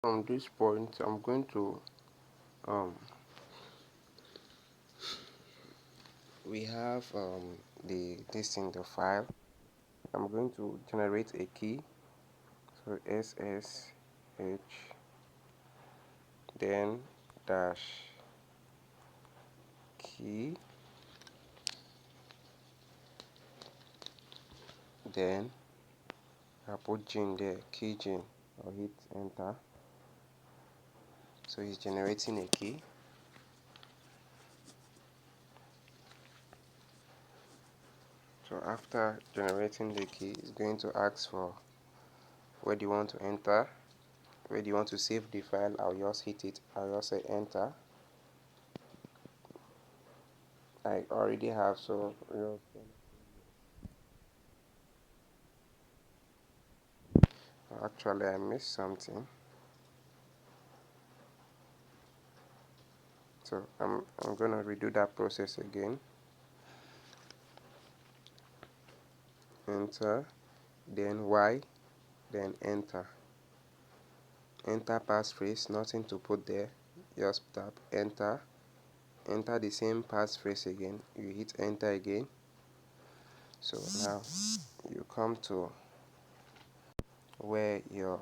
From this point, I'm going to um, we have the file. I'm going to generate a key. So SSH, then dash key, then I put gin there, key gin. I'll hit enter. So it's generating a key. So after generating the key, it's going to ask for where do you want to enter, where do you want to save the file. I'll just hit it. I'll just say enter. I already have, so actually I missed something. So I'm gonna redo that process again. Enter, then Y, then enter. Enter passphrase, nothing to put there. Just tap enter. Enter the same passphrase again. You hit enter again. So now you come to where your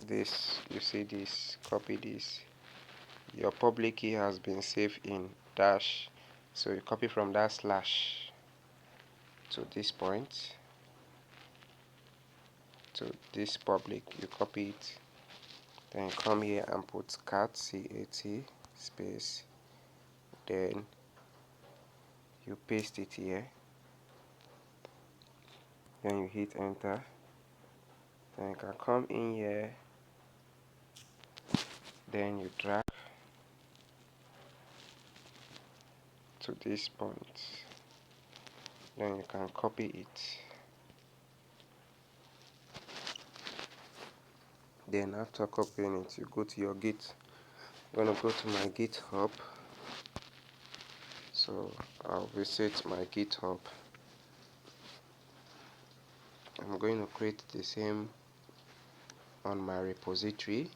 this you see this, copy this. Your public key has been saved in dash. So you copy from that slash to this point, to this public, you copy it, then come here and put cat space, then you paste it here, then you hit enter, then you can come in here, then you drag to this point, then you can copy it, then after copying it, you go to your git. I'm gonna go to my GitHub, so I'll visit my GitHub. I'm going to create the same on my repository.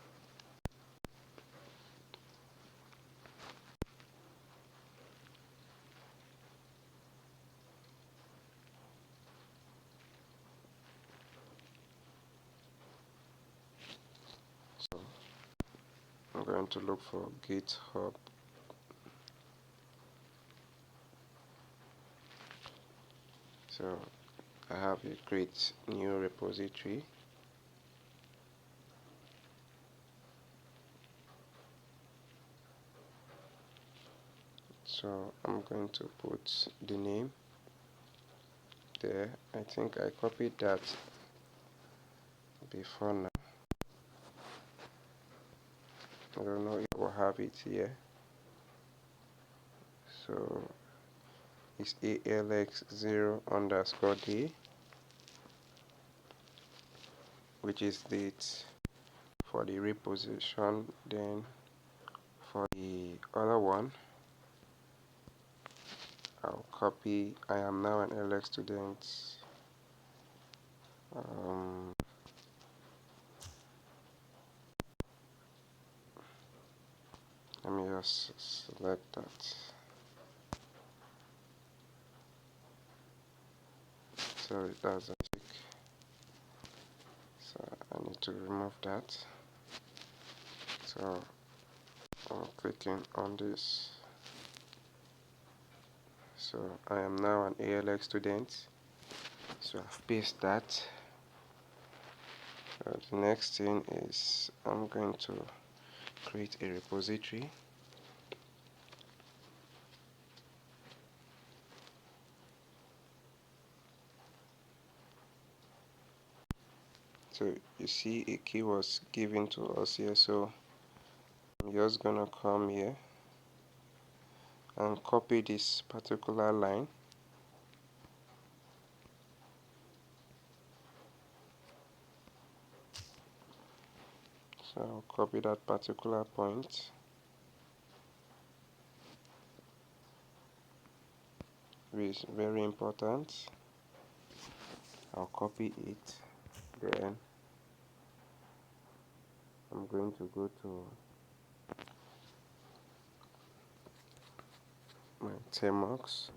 So I'm going to look for GitHub. So I have a create new repository. So I'm going to put the name there. I think I copied that before now. I don't know if we'll have it here. So it's ALX0_D, which is date for the reposition. Then for the other one, I'll copy. I am now an LX student. Let me just select that. Sorry, that's a mistake. So I need to remove that. So I'm clicking on this. So I am now an ALX student. So I've pasted that. So the next thing is I'm going to create a repository. So you see a key was given to us here, so I'm just gonna come here and copy this particular line. So I'll copy that particular point. Which is very important. I'll copy it, then I'm going to go to my Tmux.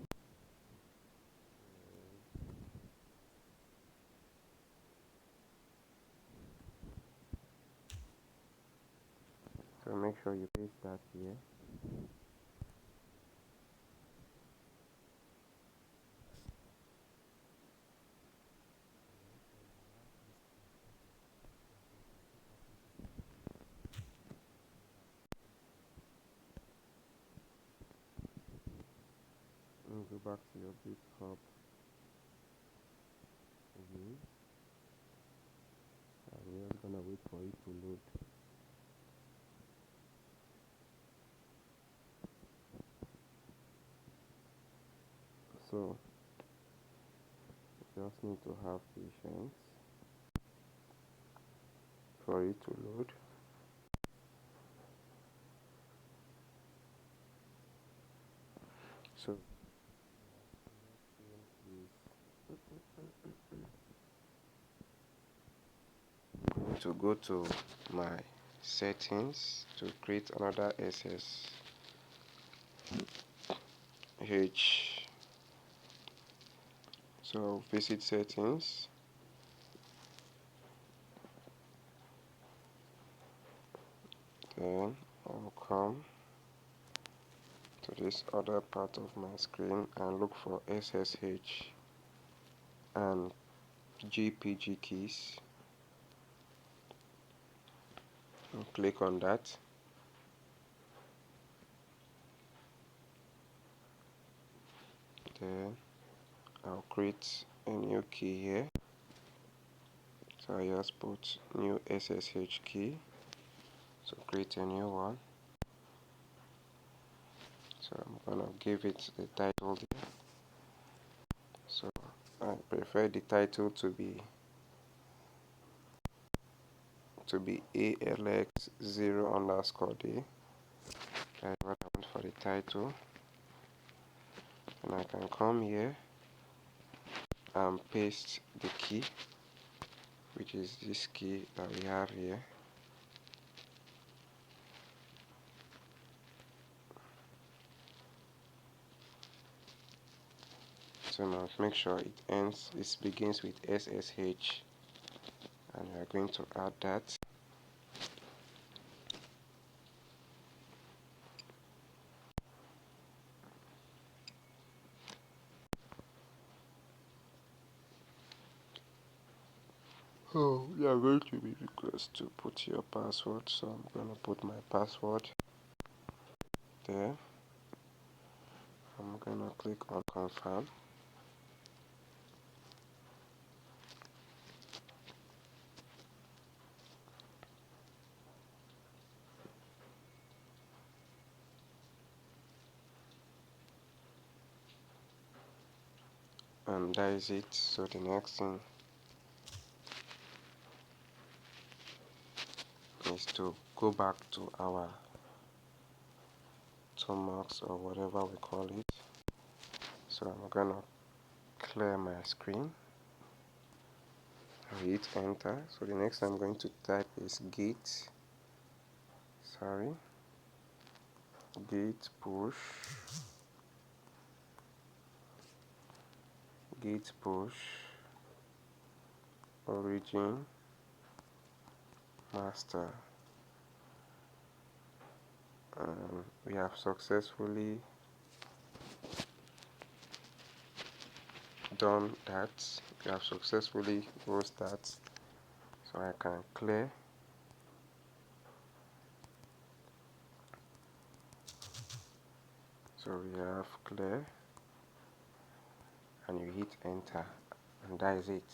So make sure you paste that here. And go back to your GitHub again. We're just gonna wait for it to load. So you just need to have patience for it to load. So I'm going to go to my settings to create another SSH. So visit settings, then I'll come to this other part of my screen and look for SSH and GPG keys and click on that. Then I'll create a new key here. So I just put new SSH key. So create a new one. So I'm gonna give it the title there. So I prefer the title to be ALX0_D. That's what I want for the title. And I can come here and paste the key, which is this key that we have here. So now make sure it begins with SSH, and we are going to add that. Oh, you are going to be requested to put your password, so I'm going to put my password there. I'm going to click on confirm. And that is it. So the next thing is to go back to our toolbox or whatever we call it. So I'm going to clear my screen. I hit enter. So the next I'm going to type is git push origin master, and we have successfully done that. We have successfully closed that, so I can clear. So we have clear, and you hit enter, and that is it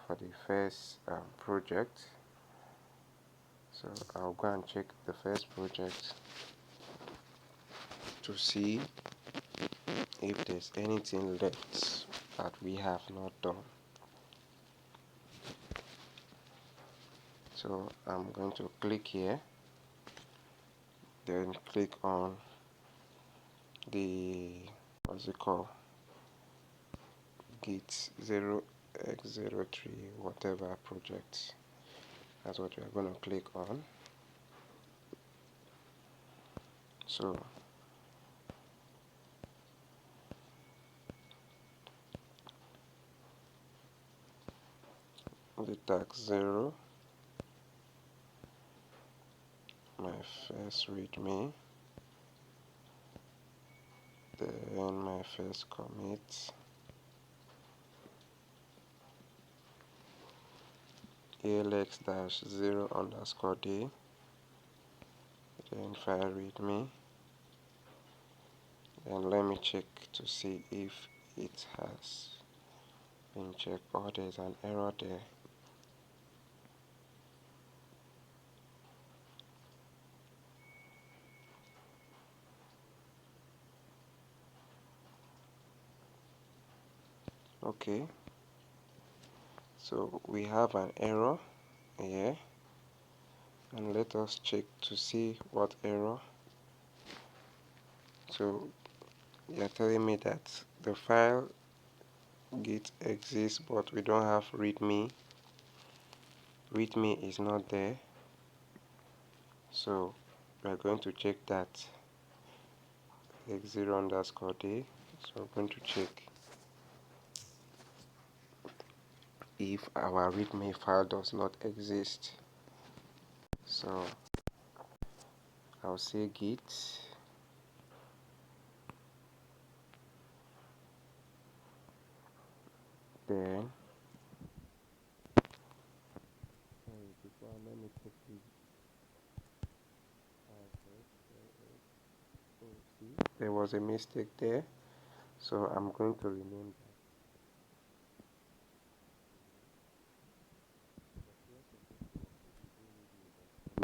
for the first project. So I'll go and check the first project to see if there's anything left that we have not done. So I'm going to click here, then click on the what's it called, git 0x03 whatever project. That's what we are going to click on. So the tag 0, my first readme, then my first commit, alx-0_d, then file readme, and let me check to see if it has been checked or there's an error there. Okay, so we have an error here, and let us check to see what error. So you're telling me that the file git exists, but we don't have readme. Readme is not there, so we are going to check that x0_d. So we're going to check if our readme file does not exist. So I'll say git, then before let me check the there was a mistake there, so I'm going to rename that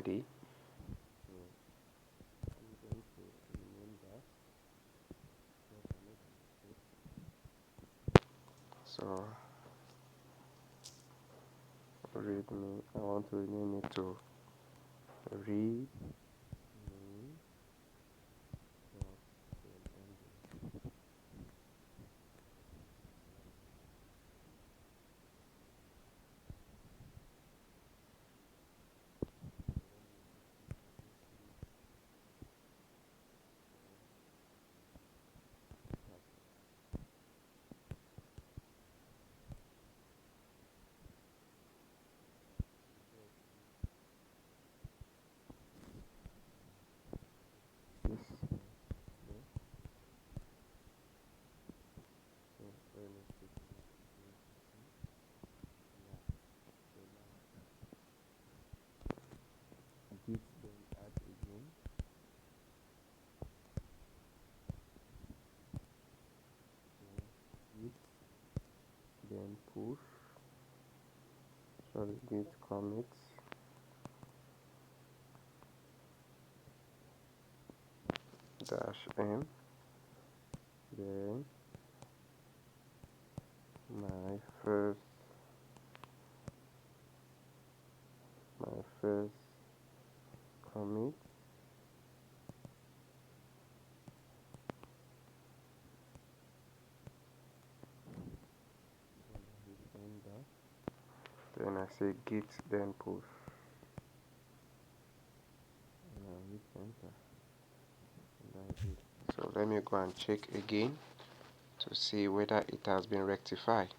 d. So I'm going to rename that. So readme, I want to rename it to read name. Git then add again, git then push, sorry, git commit, -m, then my first commit, then I say git then push, and I hit enter, and that's it. So let me go and check again to see whether it has been rectified.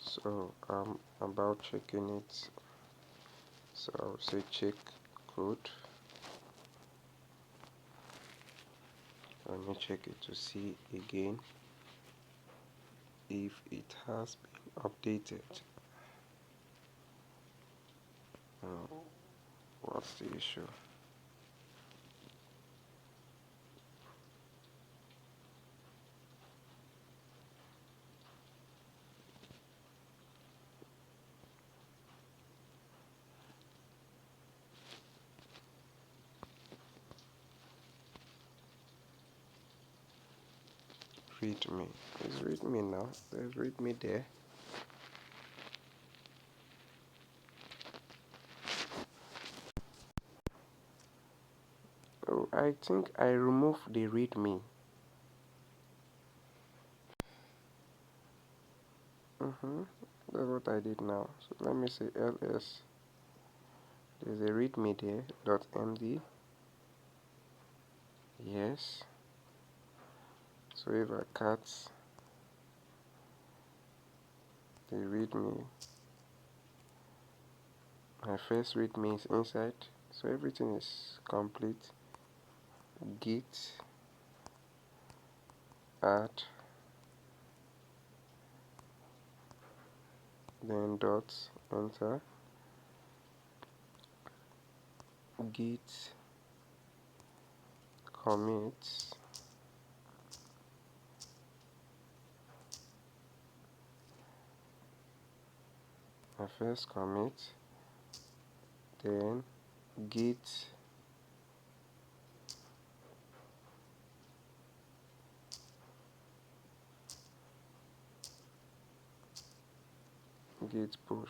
So I'm about checking it, so I'll say check code. Let me check it to see again if it has been updated. What's the issue? readme. It's readme now. There's readme there. Oh, I think I removed the readme. That's what I did now. So let me say ls. There's a readme there. .md. Yes. So if I cut the readme, my first readme is inside. So everything is complete. Git add, then dot, enter, git commit, my first commit, then git push.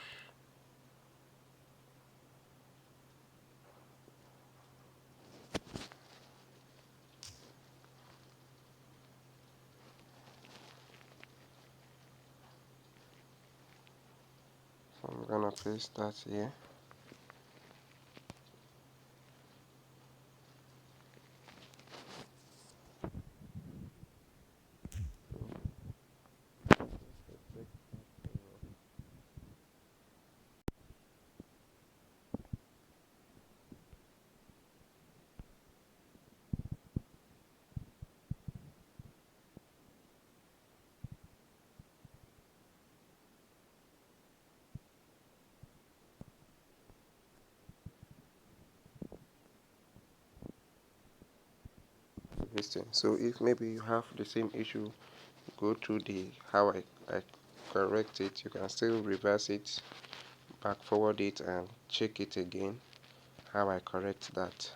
So I'm gonna paste that here. Listen. So if maybe you have the same issue, go through the how I correct it. You can still reverse it, back forward it, and check it again how I correct that.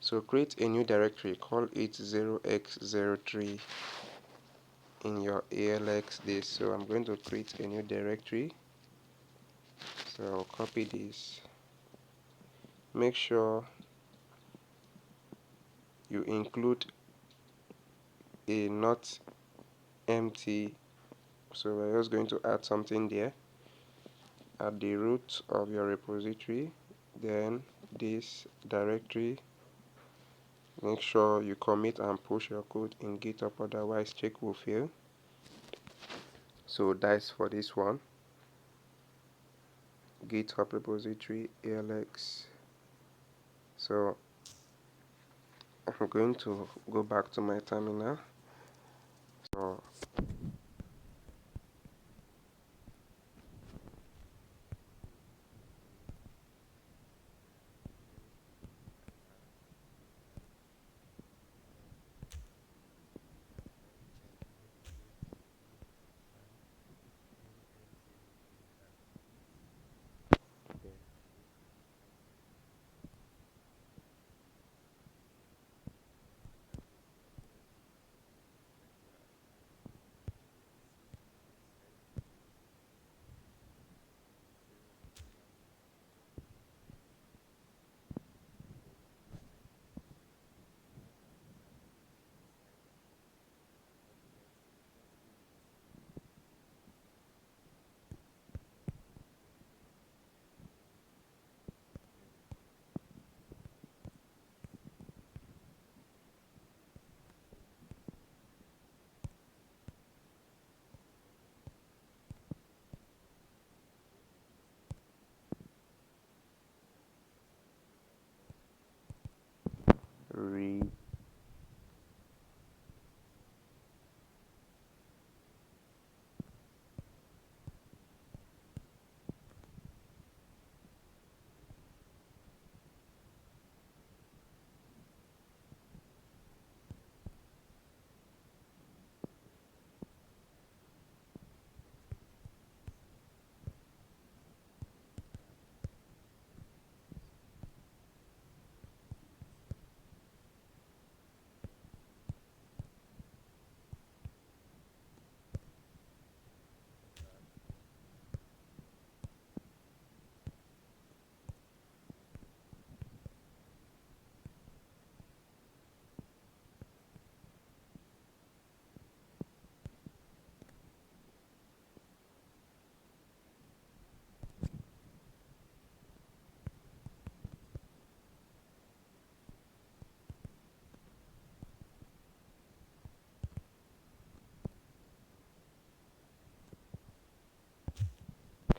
So create a new directory, call it 0x03 in your ALX disk. So I'm going to create a new directory. So I'll copy this. Make sure you include a not empty. So we're just going to add something there at the root of your repository. Then this directory, make sure you commit and push your code in GitHub, otherwise check will fail. So that's for this one. GitHub repository ALX. So I'm going to go back to my terminal. So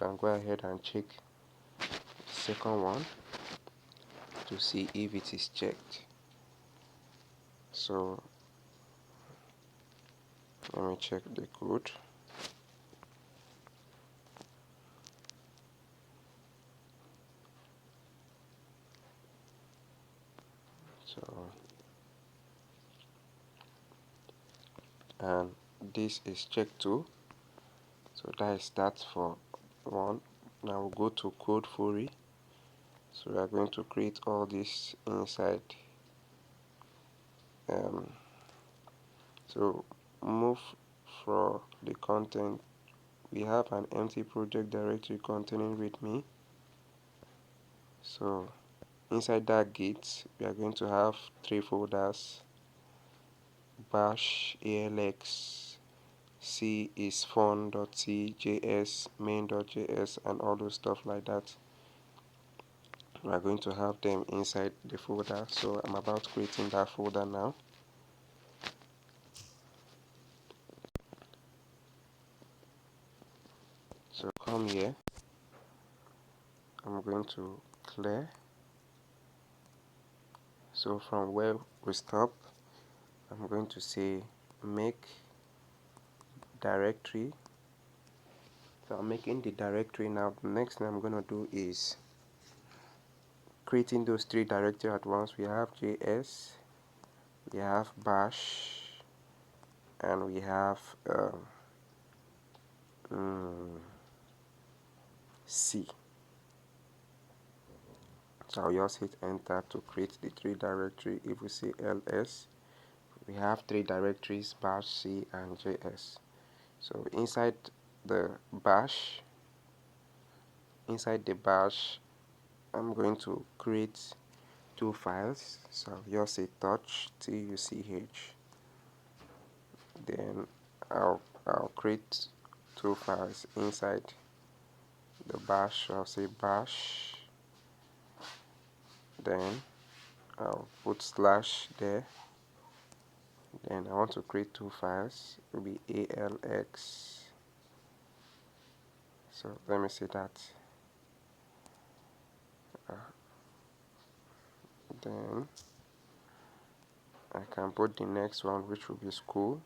can go ahead and check the second one to see if it is checked. So let me check the code. So, and this is check 2. So that is that for 1. Now we'll go to code fury. So we are going to create all this inside. So move for the content. We have an empty project directory containing readme. So inside that git, we are going to have 3 folders: bash, alx, c is fun.c, js, main.js, and all those stuff like that. We are going to have them inside the folder. So I'm about creating that folder now. So come here, I'm going to clear. So from where we stop, I'm going to say make directory. So I'm making the directory now. The next thing I'm going to do is creating those 3 directories at once. We have js, we have bash, and we have c. So I'll just hit enter to create the 3 directory. If we say ls, we have 3 directories: bash, c, and js. So inside the bash, I'm going to create 2 files. So I'll just say touch tuch. Then I'll create 2 files inside the bash. So I'll say bash. Then I'll put slash there. Then I want to create 2 files. It will be alx. So let me see that. Then I can put the next one, which will be school.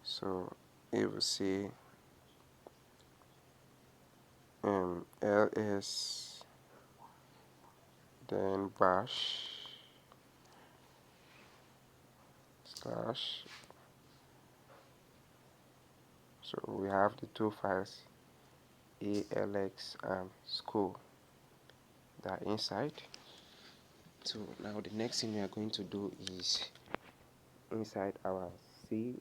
So it will say ls, then bash slash. So we have the 2 files, alx and school, that are inside. So now the next thing we are going to do is inside our C.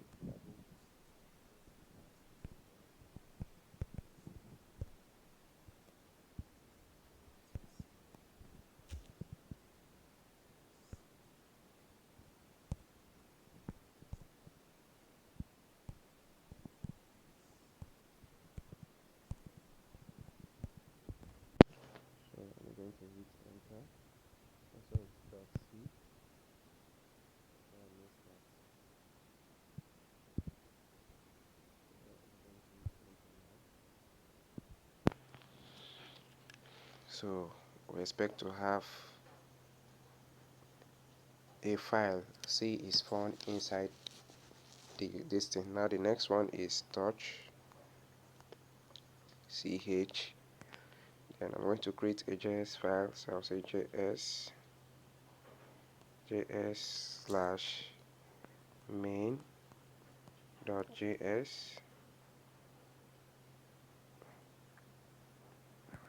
So I'm going to hit enter. Also dot C. So we expect to have a file C is found inside this thing. Now the next one is touch ch. Then I'm going to create a JS file. So I'll say js slash main.js.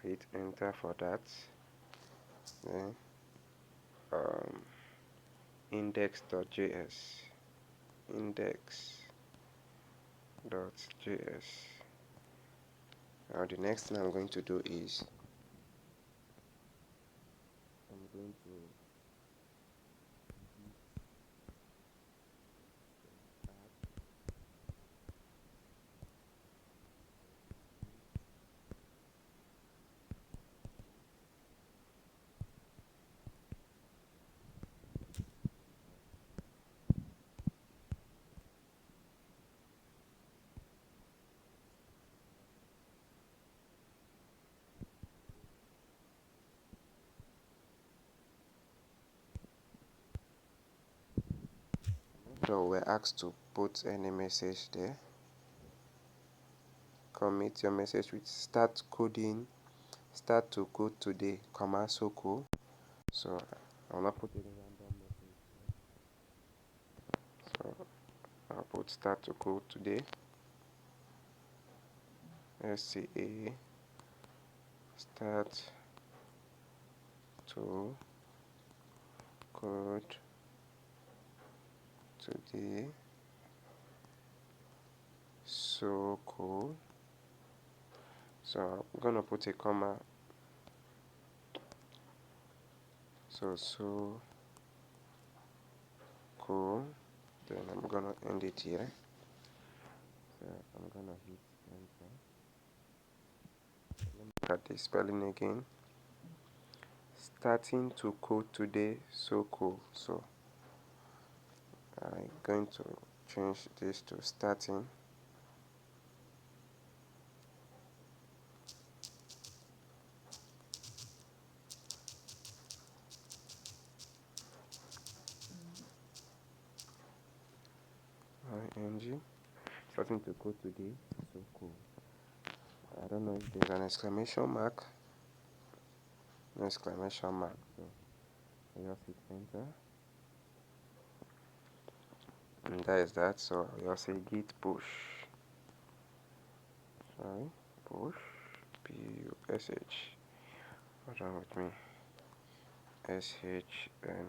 Hit enter for that. Then index.js. Now the next thing I'm going to do is I'm going to So we're asked to put any message there. Commit your message with start to code today, comma so cool. So I'll not put any random message here. So I'll put start to code today. SCA start to code today. So cool. So I'm gonna put a comma. So cool. Then I'm gonna end it here. So I'm gonna hit enter. Look at the spelling again. Starting to code today. So cool. So I'm going to change this to starting. ing. Starting to code today. So cool. I don't know if there's an exclamation mark. No exclamation mark. So I just hit enter. And that is that. So I just say git push. Sorry, push. P-U-S-H. What's wrong with me? S-H, then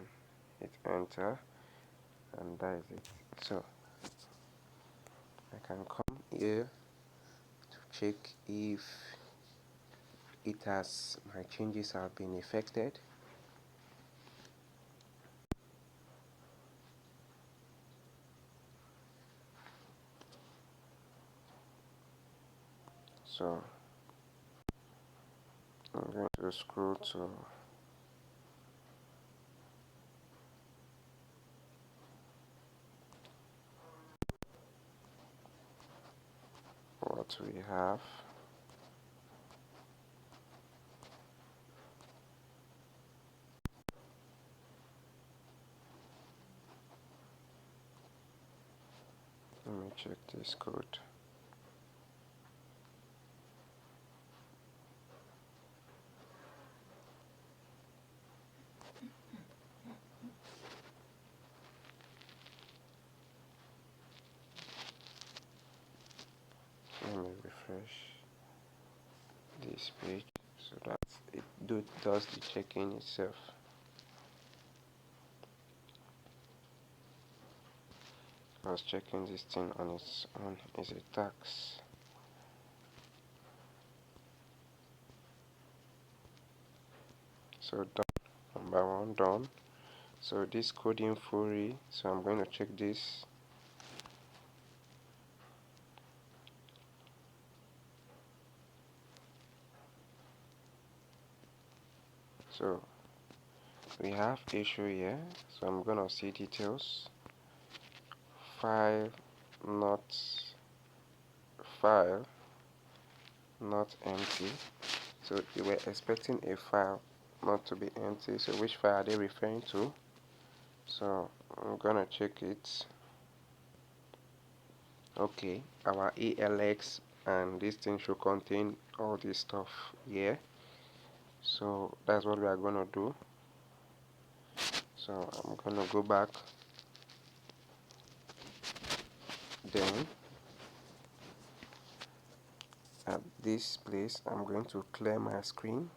hit enter. And that is it. So I can come here to check if my changes have been effected. So I'm going to scroll to what we have. Let me check this code. Let me refresh this page so that it does the checking itself. I was checking this thing on its own is a tax. So done. Number one done. So this coding fury. So I'm going to check this. So we have issue here. So I'm gonna see details. File not file not empty. So they were expecting a file not to be empty. So which file are they referring to? So I'm gonna check it. Okay, our ALX and this thing should contain all this stuff here. So that's what we are gonna do. So I'm gonna go back. Then at this place I'm going to clear my screen.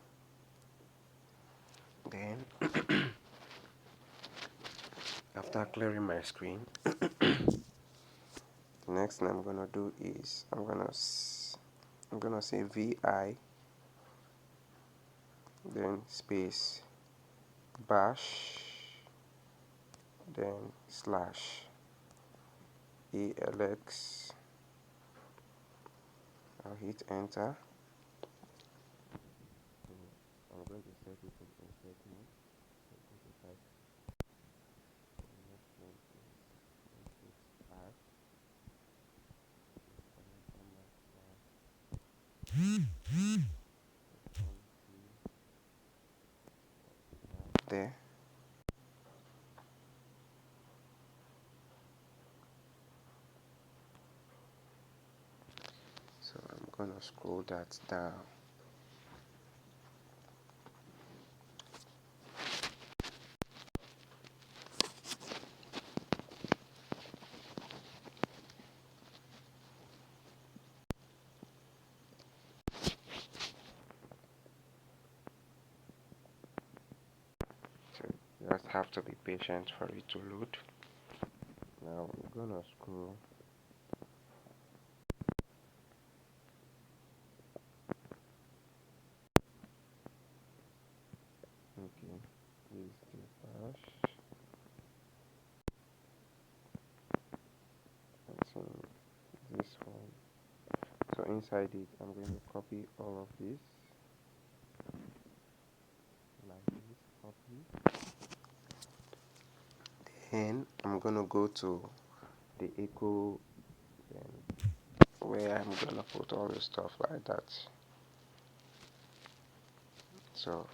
Then after clearing my screen, the next thing I'm gonna do is I'm gonna say vi, then space bash, then slash ALX. I'll hit enter. I'm going to set it to insert mode. So I'm going to type the next one is input R. There. gonna scroll that down. So you just have to be patient for it to load. Now I'm gonna scroll. Okay, this is the bash. I think this one. So inside it, I'm going to copy all of this, like this, copy. Then I'm gonna go to the echo, then where I'm gonna put all the stuff like that. So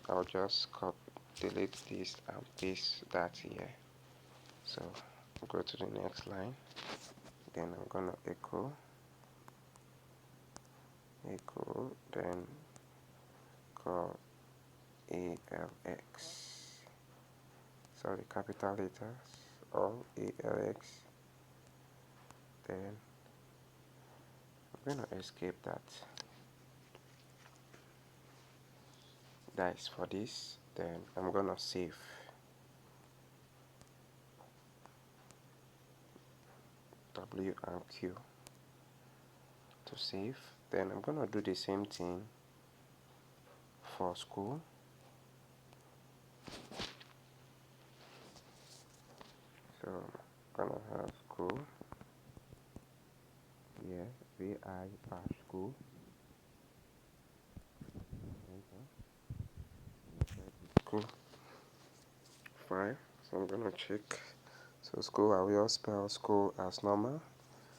I'll just copy, delete this and paste that here. So go to the next line. Then I'm gonna echo, then call ALX. Sorry, capital letters, all ALX. Then I'm gonna escape that. That is for this. Then I'm gonna save. W and Q to save. Then I'm gonna do the same thing for school. So I'm gonna have school here, VI bash school. School fine. So I'm gonna check. So school, I will spell school as normal.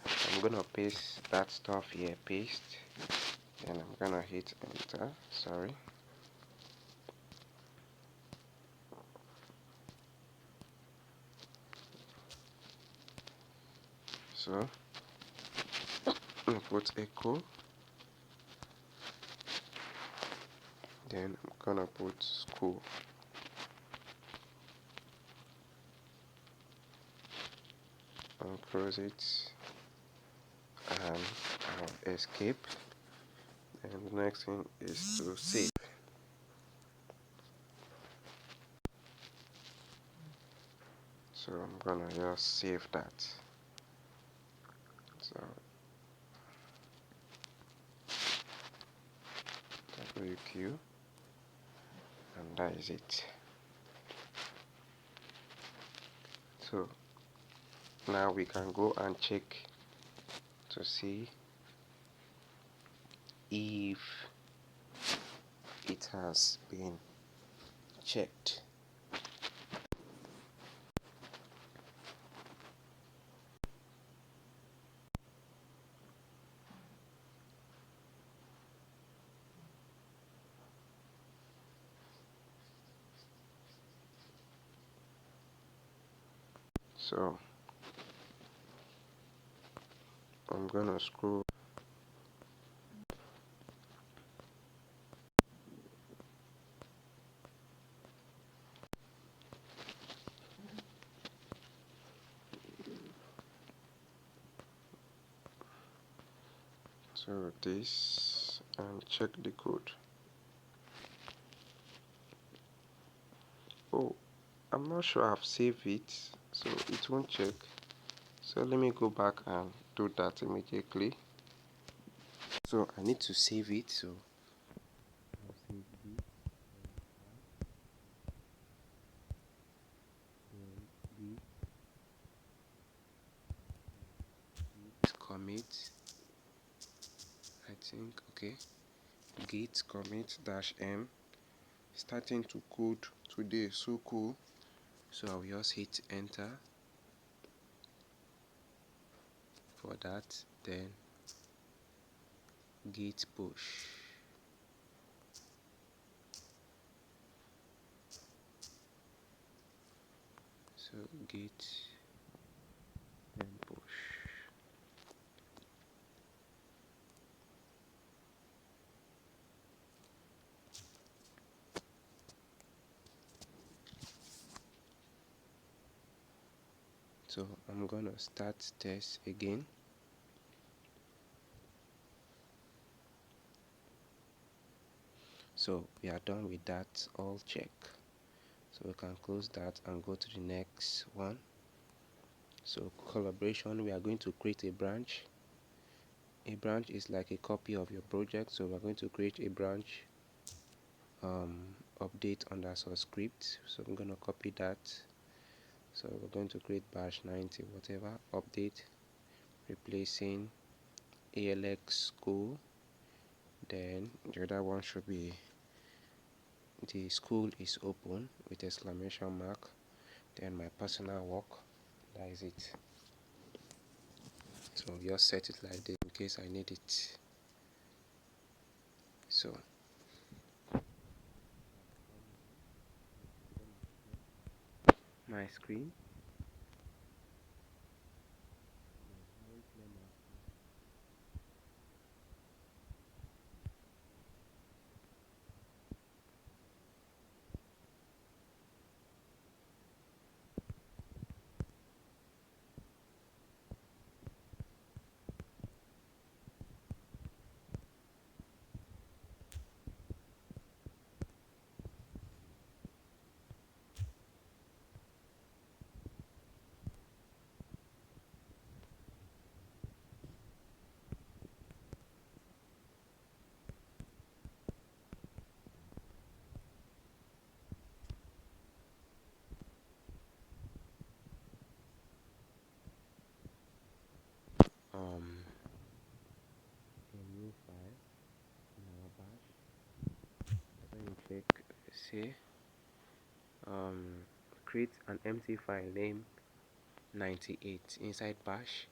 I'm gonna paste that stuff here, paste. Then I'm gonna hit enter. Sorry. So I'm gonna put echo. Then I'm gonna put school. And close it. And I'll escape. And the next thing is to save. So I'm gonna just save that. So WQ, and that is it. So now we can go and check to see if it has been checked. So I'm gonna scroll. So this and check the code. Oh, I'm not sure I've saved it, so it won't check. So let me go back and do that immediately. So I need to save it. So I'll save this. This commit. I think okay. Git commit -m. Starting to code today. So cool. So I'll just hit enter for that. Then git push. So git then push. So I'm gonna start test again. So we are done with that, all check. So we can close that and go to the next one. So collaboration, we are going to create a branch. A branch is like a copy of your project, so we're going to create a branch, update underscore script. So I'm going to copy that. So we're going to create bash 90 whatever, update, replacing ALX school. Then the other one should be the school is open with exclamation mark. Then my personal work, that is it. So just set it like this in case I need it. So my screen, a new file in our bash. When you check, say, create an empty file name 98 inside bash.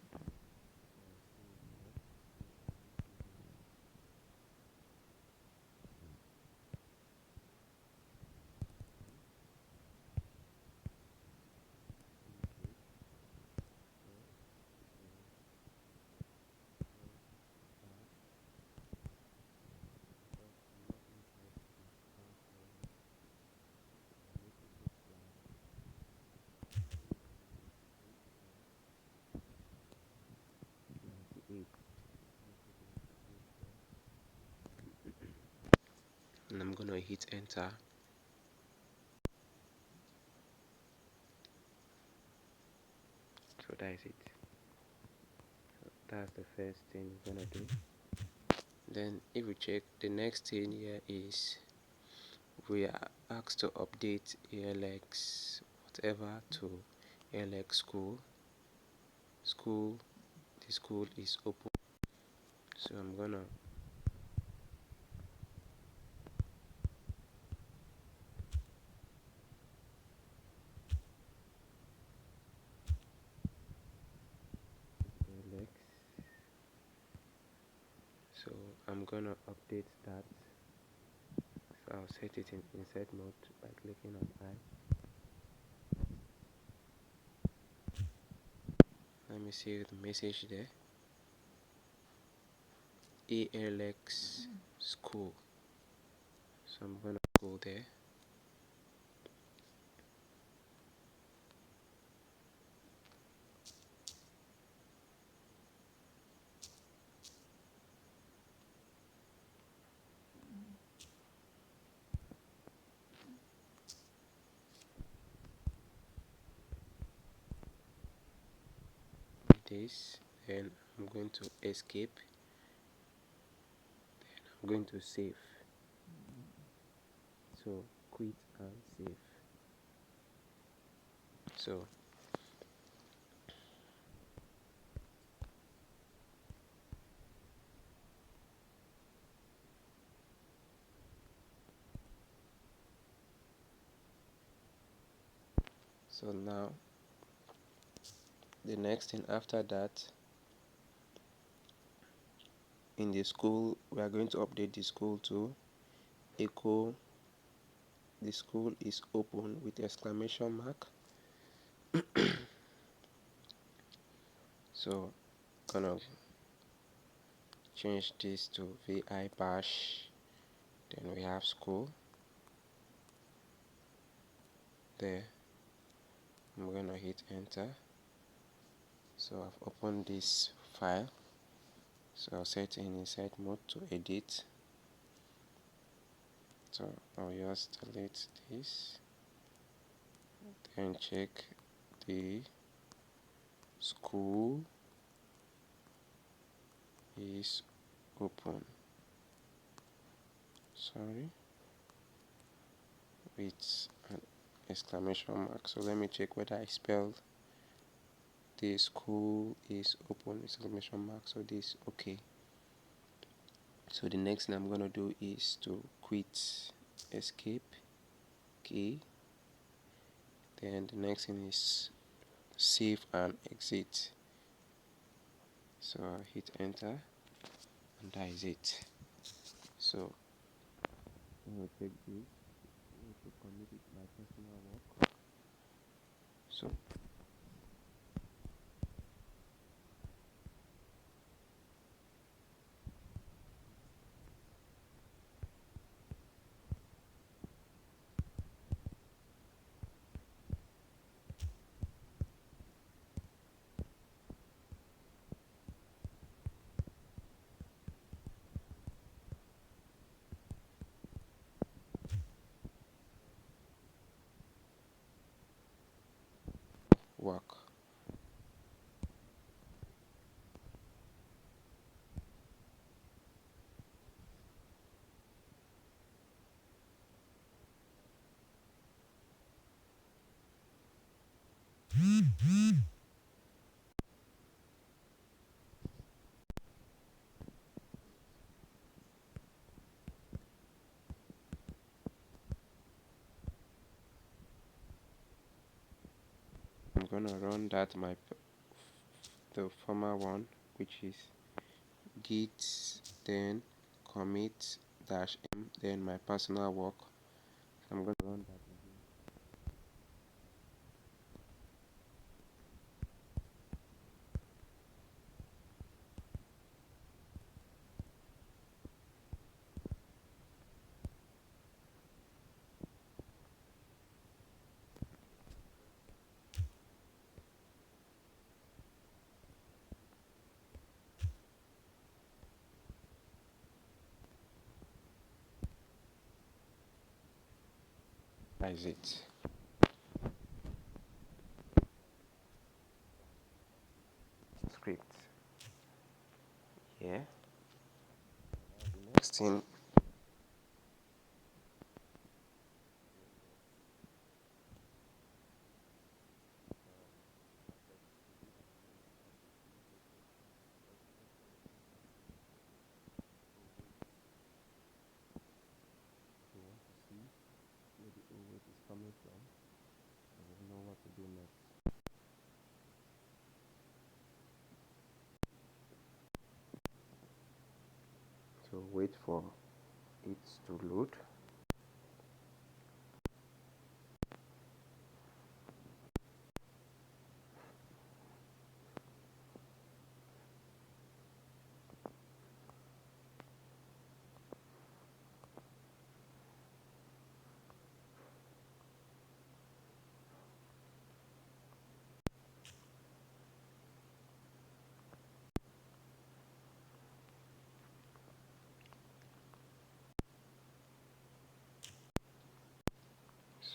And I'm gonna hit enter. So that is it. So that's the first thing we're gonna do. Then if we check, the next thing here is we are asked to update ALX whatever to ALX school. The school is open. So I'm gonna ALX. So I'm gonna update that. So I'll set it in insert mode by clicking on I. Let me see the message there. ALX school. So I'm gonna go there. This, then I'm going to escape. I'm going to save. So quit and save. So now the next thing after that, in the school we are going to update the school to echo the school is open with exclamation mark. So gonna change this to vi bash, then we have school there. I'm gonna hit enter. So I've opened this file, so I'll set in insert mode to edit. So I'll just delete this, then check the school is open, sorry, with an exclamation mark. So let me check whether I spelled the school is open exclamation mark. So this is okay. So the next thing I'm going to do is to quit, escape key. Then the next thing is save and exit. So I hit enter, and that is it. So I'm going to take this to commit it my personal work. So work. I'm gonna run that the former one, which is git then commit dash m then my personal work. I'm gonna run that again. That is it. Script. Yeah. The next thing we want to see where the weight is coming from, and we know what to do next. So wait for it to load.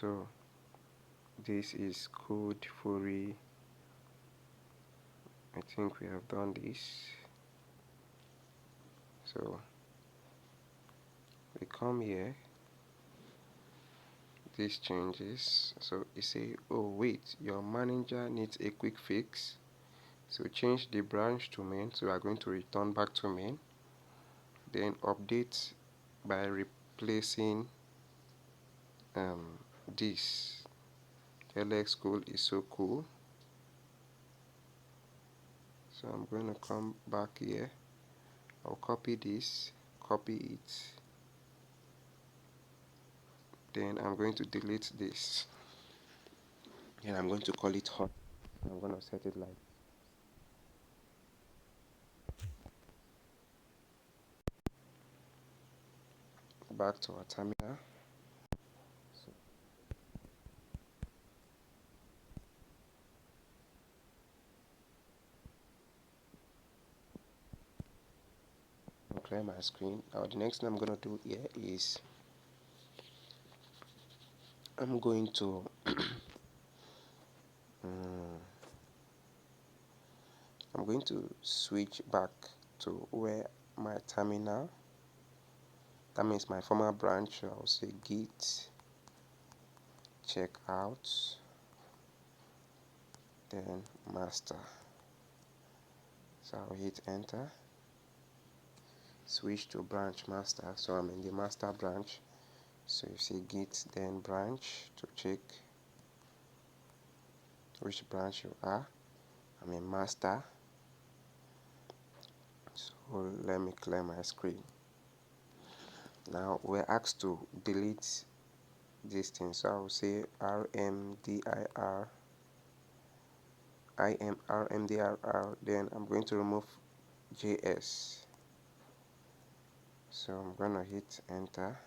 So this is code for I think we have done this. So we come here, this changes. So you say, oh wait, your manager needs a quick fix. So change the branch to main. So we are going to return back to main. Then update by replacing this. LX school is so cool. So I'm going to come back here. I'll copy this, copy it. Then I'm going to delete this. And I'm going to call it hot. I'm going to set it like back to our terminal. So clear my screen. Now the next thing I'm going to do here is I'm going to I'm going to switch back to where my terminal, that means my former branch. I'll say git checkout, then master. So I'll hit enter, switch to branch master. So I'm in the master branch. So you see git then branch to check which branch you are. I'm in master. So let me clear my screen. Now we're asked to delete this thing. So I'll say rmdir imrmdirr, then I'm going to remove js. So I'm gonna hit enter.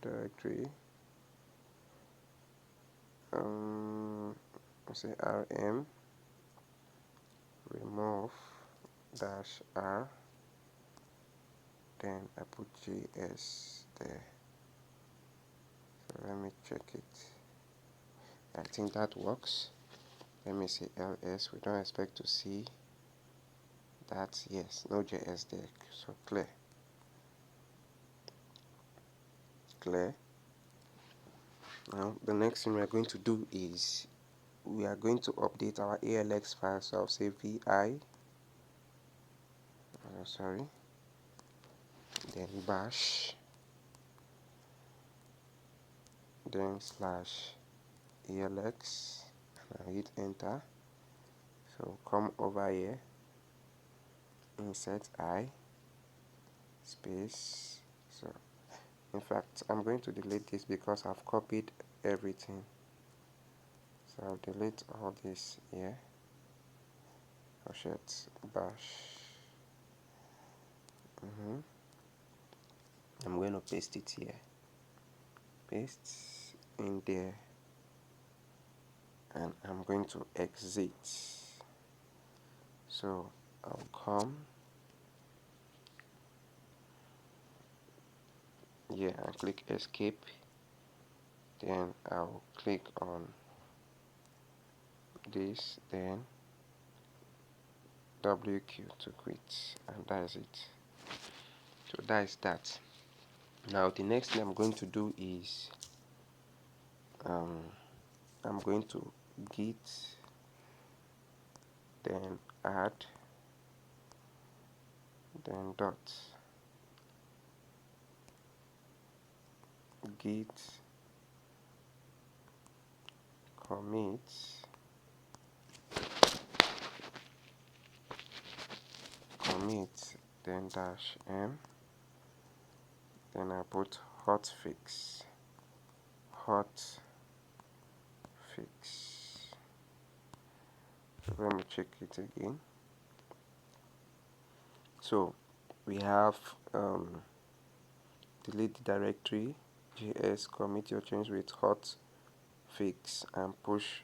Directory. Say rm remove -r, then I put js there. So let me check it. I think that works. Let me see ls. We don't expect to see that. Yes, no js there. So clear. Now the next thing we are going to do is we are going to update our ALX file. So I'll say vi then bash, then /ALX, and I hit enter. So come over here, insert I space. So in fact I'm going to delete this because I've copied everything. So I'll delete all this here. Bash. I'm going to paste it here. Paste in there, and I'm going to exit. So I'll come here and click escape, then I'll click on this, then WQ to quit, and that is it. So that is that. Now the next thing I'm going to do is I'm going to git then add then dot git commit then -m, then I put hotfix. So let me check it again. So we have delete the directory, js, commit your change with hotfix and push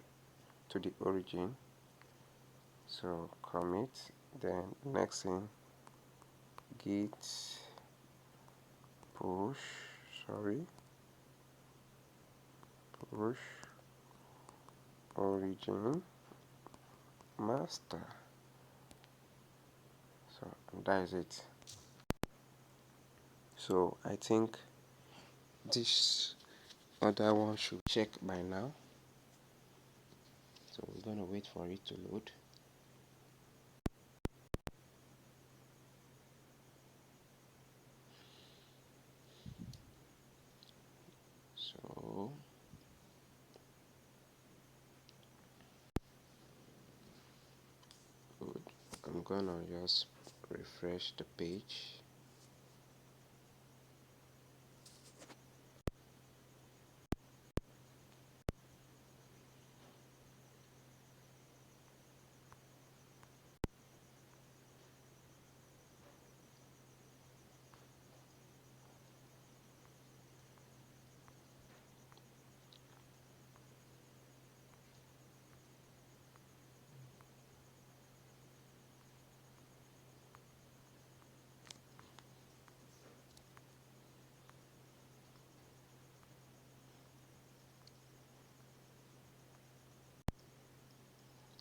to the origin. So commit, then next thing git push origin master. So that is it. So I think this other one should check by now. So we're gonna wait for it to load. So good. I'm gonna just refresh the page.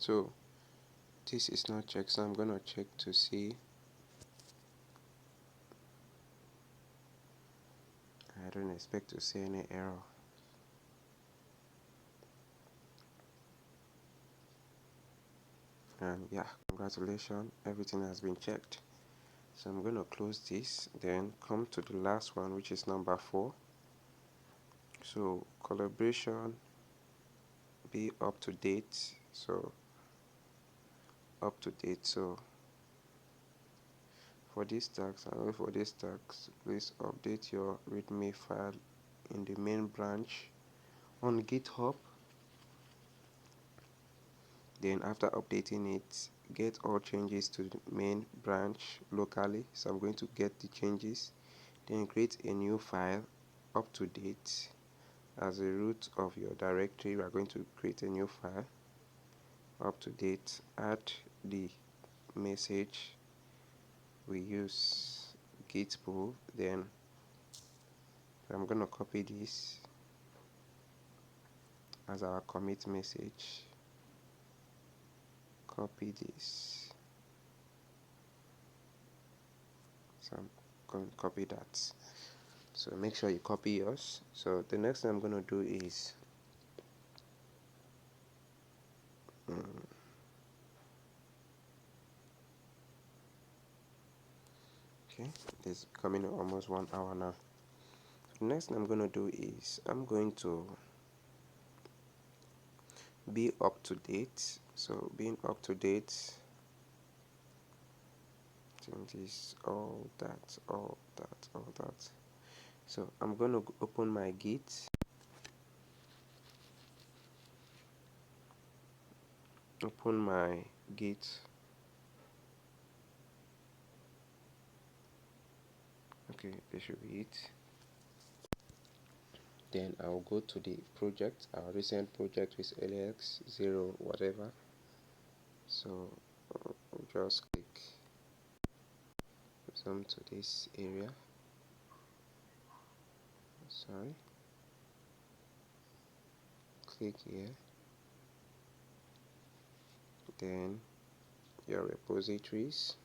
So this is not checked, so I'm gonna check to see. I don't expect to see any error. And yeah, congratulations, everything has been checked. So I'm going to close this, then come to the last one, which is number 4. So collaboration, be up to date. So up to date. So for this task and only for this task, please update your readme file in the main branch on GitHub. Then after updating it, get all changes to the main branch locally. So I'm going to get the changes, then create a new file up to date. As a root of your directory, we are going to create a new file up to date. Add the message we use, git pull. Then I'm going to copy this as our commit message. Copy this. So I'm going to copy that. So make sure you copy yours. So the next thing I'm going to do is okay, it's becoming almost 1 hour now. The next thing I'm going to do is I'm going to be up to date. So being up to date, changes, all that. So I'm going to open my git. Open my git. Okay, this should be it. Then I'll go to the project, our recent project with LX0 whatever. So I'll just click zoom to this area. Sorry, click here. Then your repositories.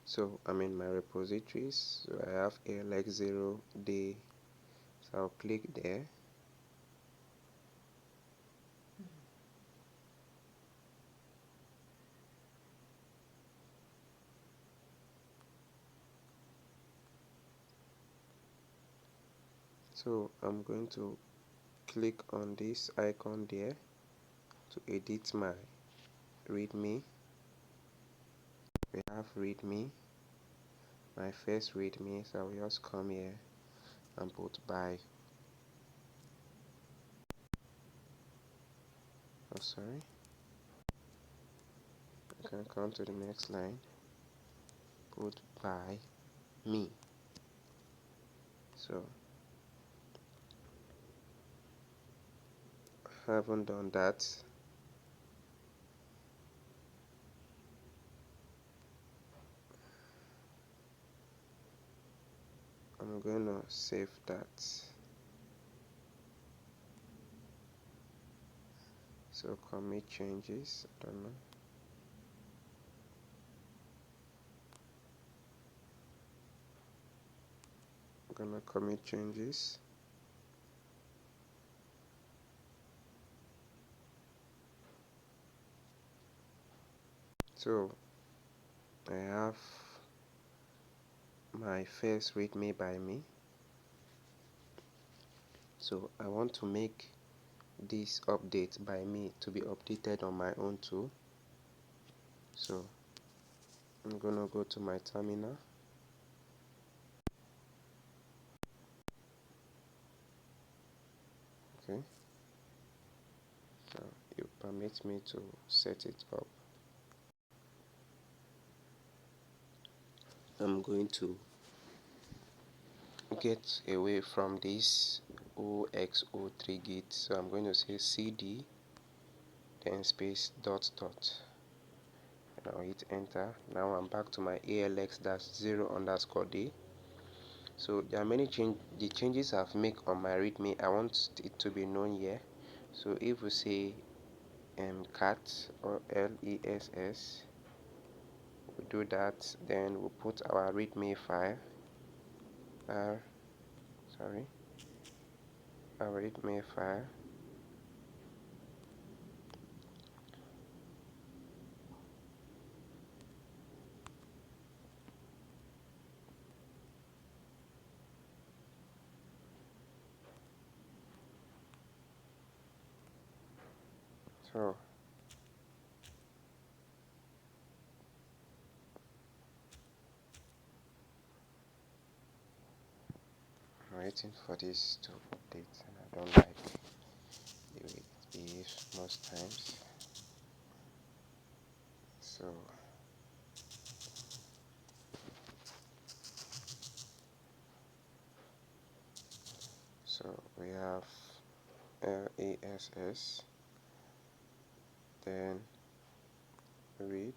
So I'm in my repositories. So I have LX0 day. So I'll click there. So I'm going to click on this icon there to edit my readme. We have readme, my first readme. So I'll just come here and put by. Oh, sorry. I can come to the next line. Put by me. So I haven't done that. I'm gonna save that. So commit changes. I don't know. I'm gonna commit changes. So I have my first readme by me. So I want to make this update by me to be updated on my own too. So I'm gonna go to my terminal. Okay, so it permits me to set it up. I'm going to get away from this OXO3 gate, so I'm going to say cd then space dot dot, and I'll hit enter. Now I'm back to my ALX-0_day. So there are many the changes I've made on my readme. I want it to be known here. So if we say cat or less, we do that, then we'll put our readme file, our readme file. So I'm waiting for this to update, and I don't like the way it behaves most times. So we have LASS, then read,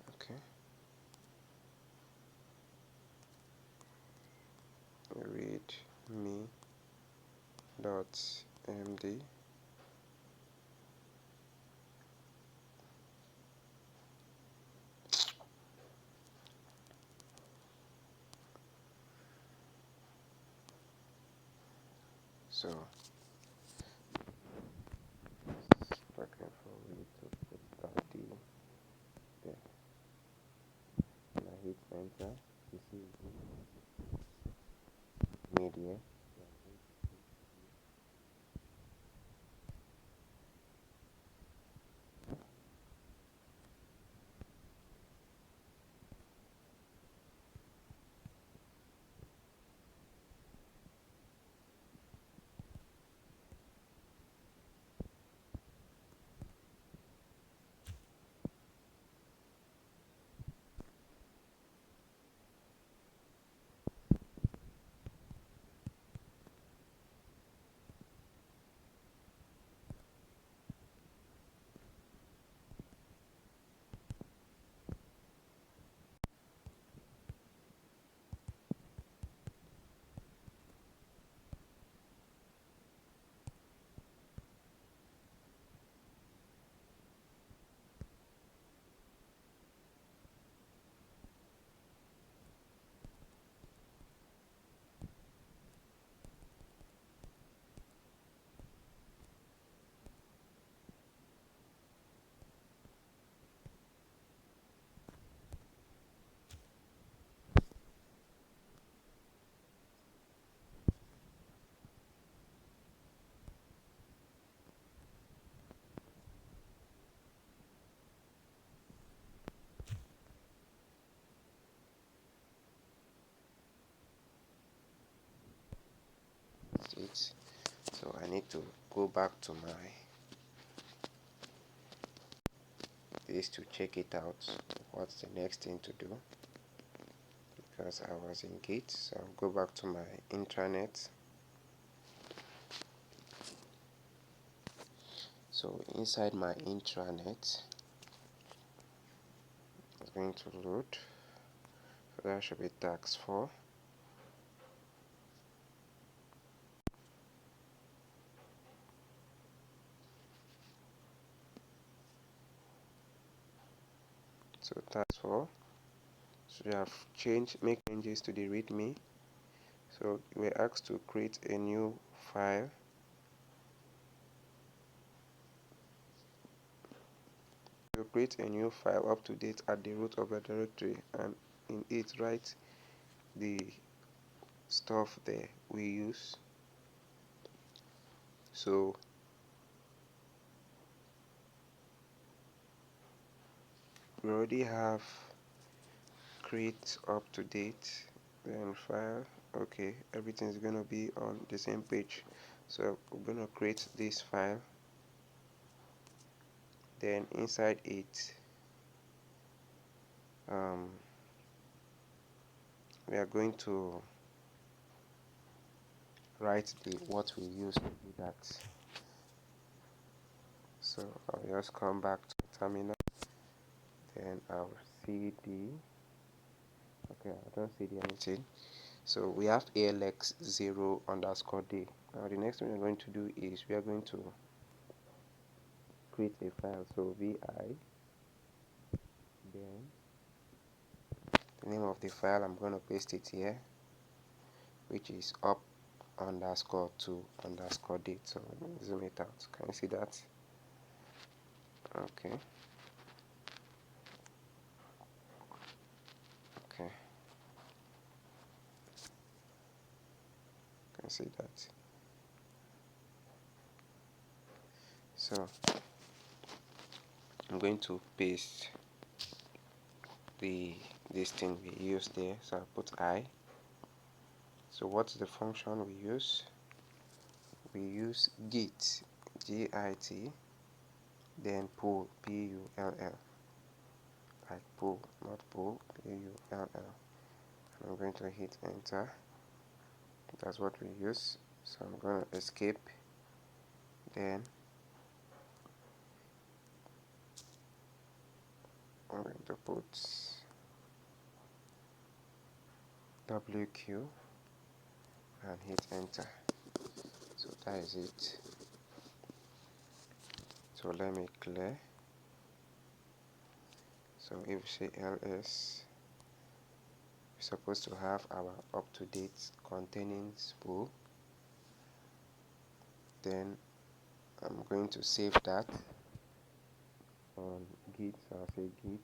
okay, read me dot md. So looking for way to put that D there, and I hit enter. You see media. That's it. So I need to go back to my this to check it out. What's the next thing to do? Because I was in Git, so I'll go back to my intranet. So inside my intranet, it's going to load. So that should be tax 4. So tax 4. So we have make changes to the readme. So we're asked to create a new file. To create a new file up to date at the root of the directory, and in it write the stuff there we use. So we already have create up to date, then file. Okay, everything is going to be on the same page. So we're going to create this file. then inside it we are going to write what we use to do that. So I'll just come back to the terminal, then I'll cd. Okay, I don't see anything. So we have ALX 0 underscore day. Now the next thing we're going to do is we are going to create a file. So vi, then the name of the file, I'm going to paste it here, which is up underscore to underscore date. So let me zoom it out. Can you see that? Okay. Okay. Can you see that? So I'm going to paste this thing we use there. So I put I. So what's the function we use? We use git, git, then pull, pull, like pull, not pull, pull. And I'm going to hit enter. That's what we use. So I'm going to escape, then I'm going to put WQ and hit enter. So that is it. So let me clear. So if we say ls, we're supposed to have our up-to-date containing spool. Then I'm going to save that on git. So I'll say git,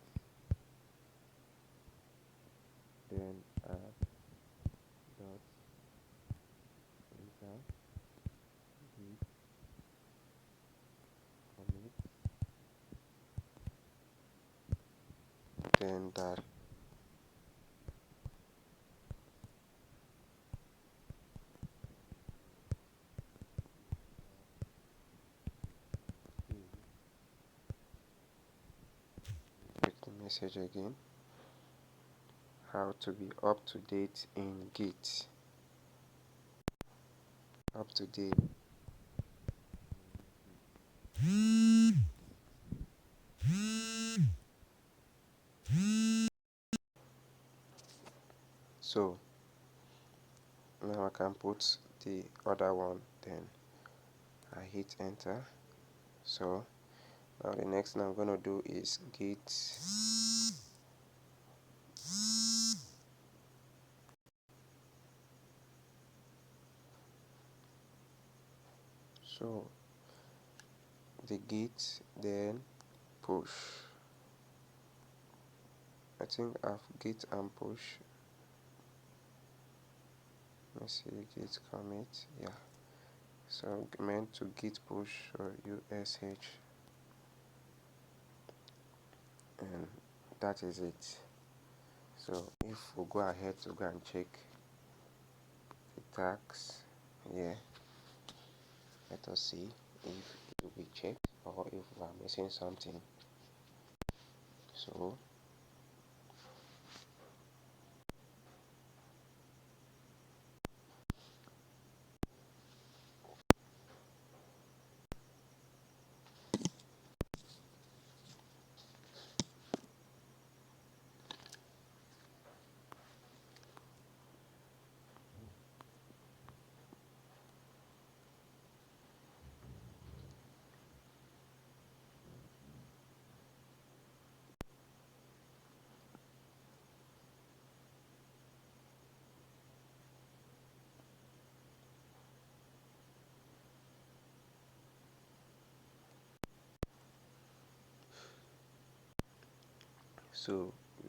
then add dot enter git commit, then that with the message again, how to be up to date in git, up to date. So now I can put the other one, then I hit enter. So now the next thing I'm going to do is git so the git, then push. I think I've git and push. Let's see, git commit, yeah. So meant to git push or ush, and that is it. So if we go ahead to go and check the tags here, let us see if it will be checked or if we are missing something. So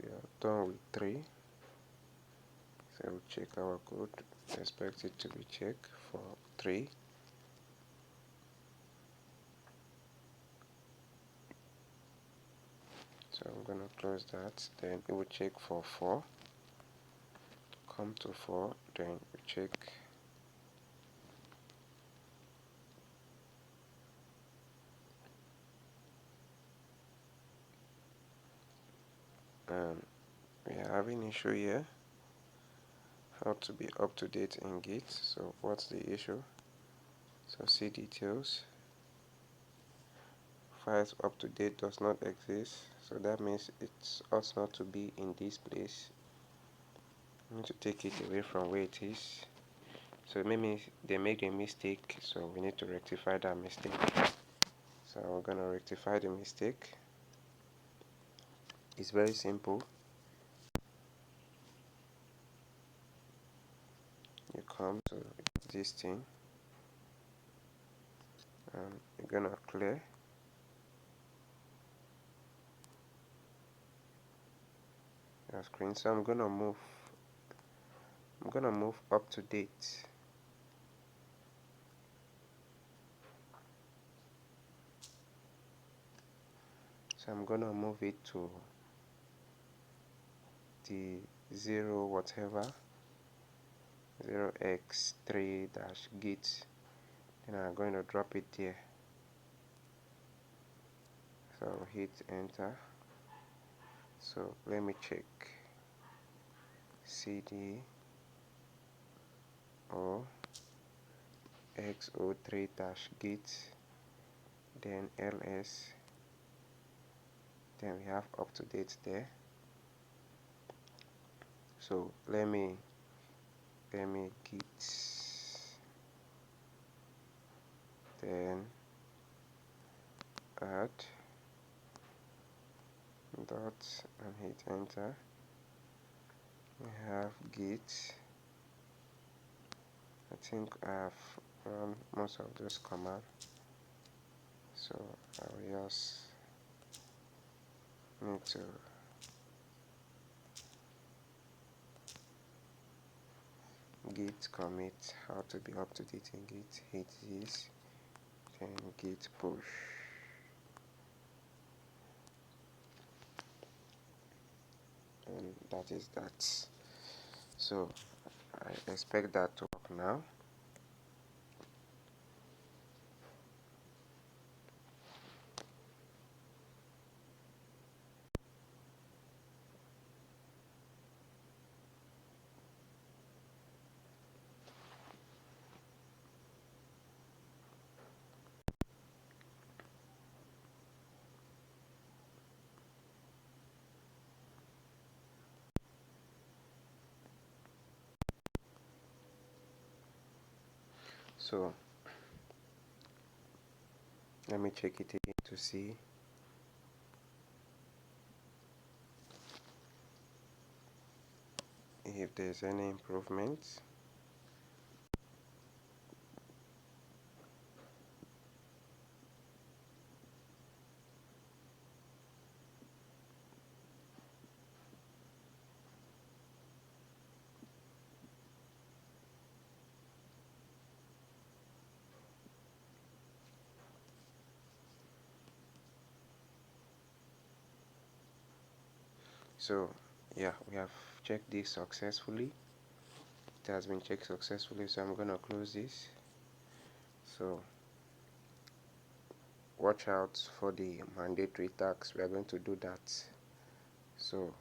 we are done with 3. So we'll check our code. Expect it to be checked for 3. So I'm gonna close that. Then it will check for 4. Come to 4. Then we check. and we are having issue here. How to be up to date in Git. So what's the issue? So see details. Files up to date does not exist, so that means it ought not to be in this place. We need to take it away from where it is. So maybe they made a mistake, so we need to rectify that mistake. So we're gonna rectify the mistake. It's very simple. You come to this thing and you're gonna clear. Your screen. So I'm gonna move up to date. So I'm gonna move it to the 0 whatever 0x3-git, then I'm going to drop it there. So I'll hit enter. So let me check cd or x03-git, then ls, then we have up to date there. So let me git, then add dot and hit enter. We have git. I think I have run most of those commands, so I will just need to git commit, how to be up to date in git, hit this, then git push. And that is that. So I expect that to work now. So let me check it again to see if there's any improvements. So yeah, we have checked this successfully. It has been checked successfully, so I'm gonna close this. So watch out for the mandatory tags. We are going to do that. So